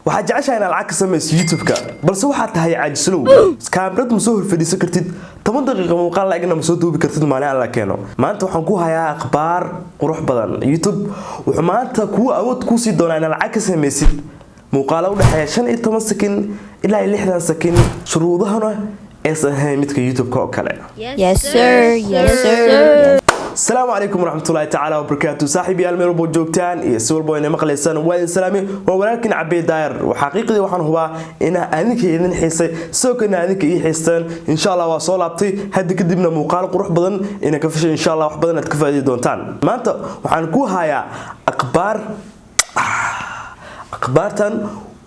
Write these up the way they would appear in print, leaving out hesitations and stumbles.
waxaad jeceshahay inaad lacag ka samayso YouTube-ka balse waxaad tahay caajislow kaamirad ma soo horfadhiisan kartid 10 daqiiqo muuqaal laagna ma soo duubi kartid maalin alla keeno maanta waxaan ku hayaa akhbaar qurux badan YouTube wuxuu maanta ku awood ku sii doonaa inaad lacag ka samaysid muuqaal u dhaxeeya 15 sakin ilaa 60 sakin shuruudahana ee midka YouTube-ka oo kale Yes sir. السلام عليكم ورحمة الله تعالى وبركاته صاحبي المير بوجوكتان يسول بوين مقليسان وين سلامي ولكن عبي داير وحقيقي waxaan hubaa in aanka idin xiisay soo kana aanka ii xiistaan insha Allah waa soo laabtay hadda kadibna muuqaal qurux badan in ka fashay insha Allah wax badan aad ka faa'iido doontaan maanta waxaan ku hayaa akhbaartan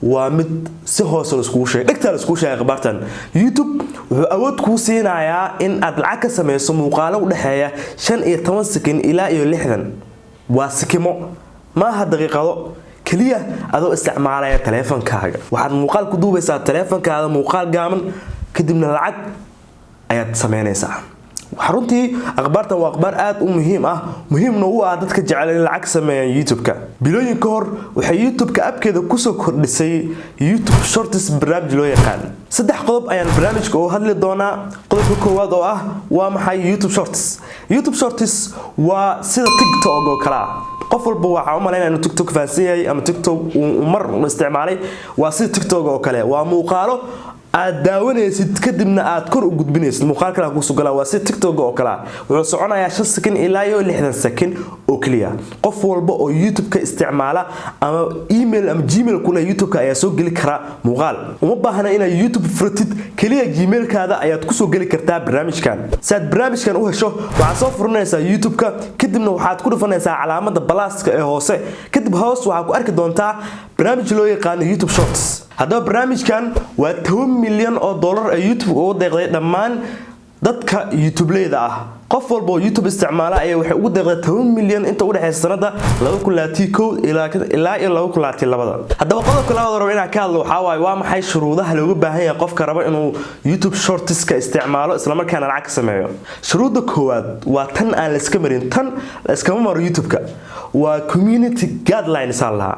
waa mid si hoos loo isku sheegay dhigta la isku sheegay akhbaartan YouTube wuxuu awood ku siinayaa in aad lacag ka samayso muuqaalo u dhaxeeya 15 sakin ilaa 60 waa sikimo ma aha daqiiqado kaliya adoo isticmaalaya taleefankaaga waxaad muuqaal ku duubaysaa taleefankaaga muuqaal gaaban kadibna lacag ayaad sameynaysaa runtii akhbaartan waa akhbaar aad u muhiimna u ah dadka jecel in lacag sameeyaan YouTube-ka bilooyin ka hor waxay YouTube-ka abkeeda ku soo kordhisay YouTube Shorts barnaamij loo yaqaan saddex qodob ayaan barnaamijka oo hadli doonaa qodobka koowaad oo ah waa maxay YouTube Shorts waa sida TikTok oo kala qof walba waxa uu maleynaa inuu TikTok fahansan yahay ama TikTok uu mar isticmaalay waa sida TikTok oo kale waa muuqaalo aad daawanaysid kadibna aad kor u gudbinaysid muuqaal kale ku soo galaa waa si TikTok oo kala wuxuu soconayaa 5 sakin ilaa 60 sakin oo kaliya qof walba oo YouTube-ka isticmaala ama email ama Gmail kula YouTube-ka ayaa soo gali kara muuqaal uma baahna inaad YouTube furtid kaliya Gmail-kaada ayaad ku soo gali kartaa barnaamijkan saad barnaamijkan u hesho waxaad soo furanaysaa YouTube-ka kadibna waxaad ku dhufanaysaa calaamada plus-ka ee hoose kadib hoos waxaad ku arki doontaa barnaamij loo yaqaan YouTube Shorts هذا برنامج كان و2 مليون دولار يوتيوب oo deeqday dhamaan dadka YouTube leeyahay qof walba YouTube isticmaala ay waxay ugu deeqday 2 milyan inta u dhaxaysa sanada 2021 ilaa 2022 hadaba qodobka labaad rabo inaan ka hadlo waxa waa maxay shuruudaha looga baahan yahay qofka raba inuu YouTube Shorts ka isticmaalo isla markaana lacag sameeyo shuruudda koowaad waa tan aan la iska marin tan la iska maro YouTube-ka waa community guidelines Allah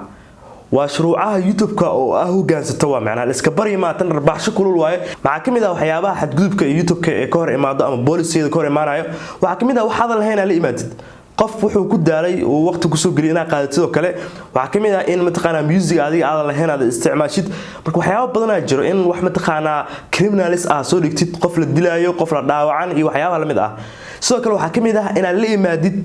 waa shuruucaha YouTube-ka oo ah hoggaansato waa macna iska bari ma tan rabaaxsho kulul waaye waxa kamid ah waxyaabaha xadgudubka YouTube-ka ee ka hor imaado ama policy-da ka hor imaanayo waxa kamid ah waxa lahayn la imaadid qof wuxuu ku daalay oo waqti ku soo galay inaa qaadato kale waxa kamid ah in mataqaana music adiga aad lahayn aad isticmaashid marka waxyaabo badan ah jiro in wax mataqaana criminals ah soo dhigtid qof la dilaayo qof la dhaawacan iyo waxyaabo la mid ah sidoo kale waxa kamid ah in la imaadid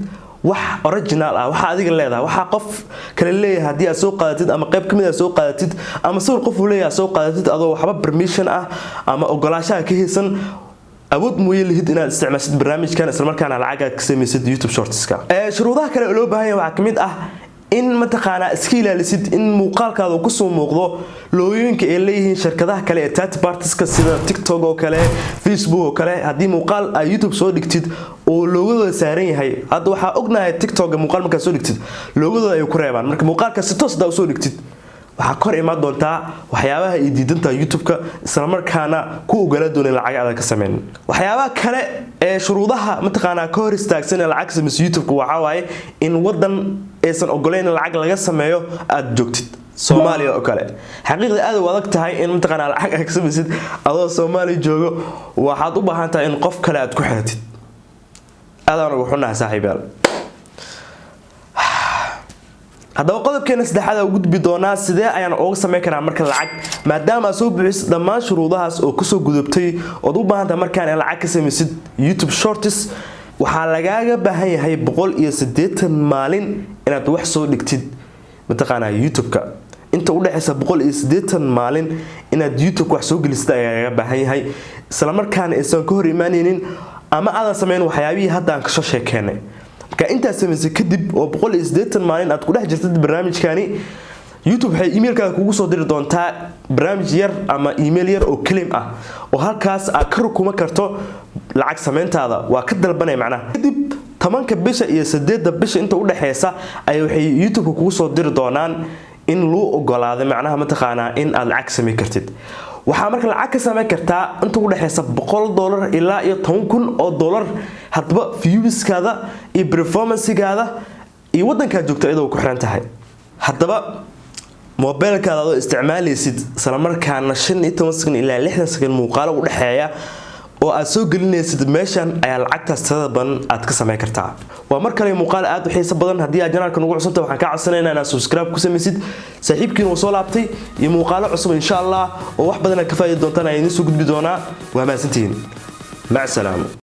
wax original ah waxa adiga leedahay waxa qof kale leeyahay hadii aad soo qaadatid ama qayb kamid ah soo qaadatid ama sawir qof uu leeyahay soo qaadatid adoo waxba permission ah ama ogolaanshaha ka haysan awood mooyee lihid inaad isticmaashid barnaamijkan isla markaana lacag ka samaysid YouTube Shorts-ka shuruudaha kale oo loo baahan yahay waxa kamid ah in mataqaana iska ilaalisid in muuqaalkaada ku soo muuqdo looyinka ay leeyihiin shirkadaha kale ee third parties-ka sida TikTok oo kale Facebook oo kale hadii muuqaal ay YouTube soo dhigtid oo loogada saaran yahay hadda waxa ognahay TikTok muuqaal marka soo dhigtid loogada ay ku reebaan marka muuqaalka si toos ah soo dhigtid waxa kor imaan doontaa waxyaabaha ay diidanta YouTube-ka isla markaana ku ogolaan doonay lacag aad ka sameyn waxyaabaha kale ee shuruudaha mataqaana ka hor istaagsan lacag sameeyay YouTube-ka waxa waaye in wadan aysan ogoleen lacag laga sameeyo aad joogtid Soomaaliya oo kale xaqiiqda aad u adag tahay in mataqaana lacag ka samaysid adoo Soomaali joogo waxaad u baahan tahay in qof kale aad ku xirtid aadana ugu xunahay saaxiibayaal hadaba qodobkeena saddexaad oo gudbi doona sidee ayaan uga sameyn karaa marka lacag maadaama soo buuxis dhamaan shuruudahaas oo ku soo gudubtay oo u baahan tahay markaan lacag ka samaysid YouTube Shorts waxa lagaaga baahan yahay 180 maalin inaad wax soo dhigtid mataqaana YouTube-ka inta u dhaxaysa 180 maalin inaad YouTube wax soo gelisid ayaa laga baahan yahay isla markaana aysan ka hor imaanaynin ama aadan sameyn waxyaabihii hadda aan ka soo sheekeynay marka inta sameysay kadib oo 180 maalin aad ku dhex jirtid barnaamijkani YouTube waxay email-kaaga kugu soo diri doontaa barnaamij yar ama email yar oo claim ah oo halkaas aad ka rukuma karto lacag sameyntaada waa ka dalbanay macnaha kadib 10 bisha iyo 8 bisha inta u dhaxaysa ay waxay YouTube kugu soo diri doonaan in loo ogolaado macnaha mataqaana in aad lacag sameey kartid waxa marka lacag ka sameey kartaa inta u dhaxaysa $100 ilaa $10,000 hadba views-kaada iyo performance-gaada iyo wadanka joogto iyadoo ku xiran tahay hadaba موبايلكaaga adoo isticmaalaysid isla markaana 15 second ilaa 60 second muuqaalo u dhaxeeya oo aad soo gelinaysid meeshan ayaa lacagtaas tadan aad ka sameyn kartaa waa mar kale muuqaal aad u xiiso badan hadii aad janaalka ugu cusubtahay waxaan ka codsanaynaa inaad subscribe ku sameysid saaxiibkiina oo soo laabtay iyo muuqaalo cusub insha Allah oo wax badan ka faa'iido doontaan ayaan soo gudbi doonaa waa maasantiin mac salaam